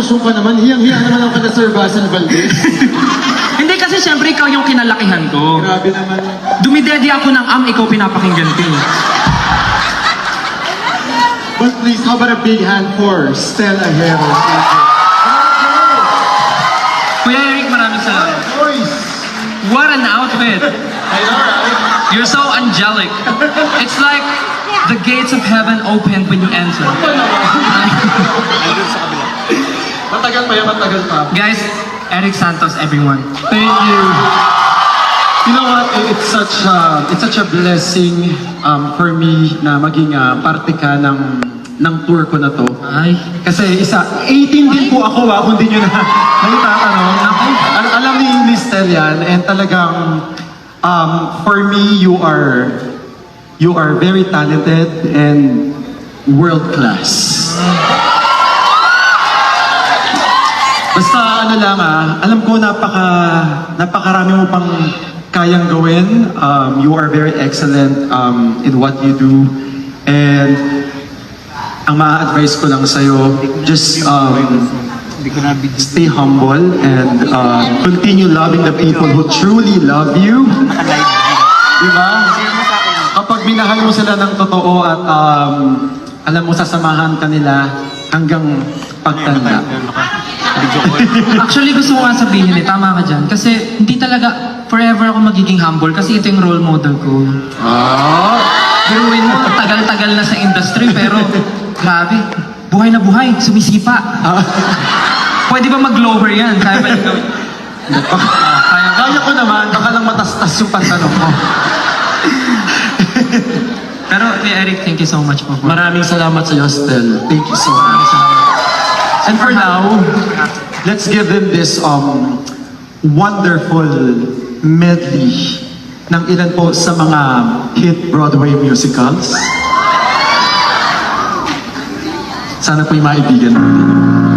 Susyong ka naman. Hiyang-hiya naman ako na Sir Basil Valdez. Hindi kasi syempre ikaw yung kinalakihan ko. Grabe naman. Dumidedi ako ng ikaw pinapakinggan ko. But please, how about a big hand for Stella Hero? Kuya Eric, maraming salamat. Boys! What an outfit! I know, right? You're so angelic. It's like the gates of heaven opened when you enter. Matagal pa yan, matagal pa. Guys, Eric Santos, everyone. Thank you. You know what? It's such a blessing for me na maging parte ka ng tour ko na to. Ay. Kasi 18 din po ako kung di nyo na naitatanong. Alam ni Stell yan, and talagang for me, you are very talented and world class. Basta ano lang alam ko napakarami mo pang kayang gawin. You are very excellent in what you do. And ang ma-advise ko lang sa'yo, just stay humble and continue loving the people who truly love you. Diba? Kapag minahal mo sila ng totoo at alam mo sasamahan ka nila hanggang pagtanda. Actually, gusto ko nga sabihin tama ka dyan. Kasi hindi talaga forever ako magiging humble kasi ito yung role model ko. Biruin mo, tagal-tagal na sa industry pero grabe, buhay na buhay, sumisipa. Pwede ba mag-lower yan? Kaya ba yung gawin? Kaya ko naman, baka lang matastas yung pantalong mo. Pero kay Eric, thank you so much po. Maraming salamat sa iyo, Stell. Thank you so much. And for now, let's give them this wonderful medley ng ilan po sa mga hit Broadway musicals. Sana po yung maibigan natin.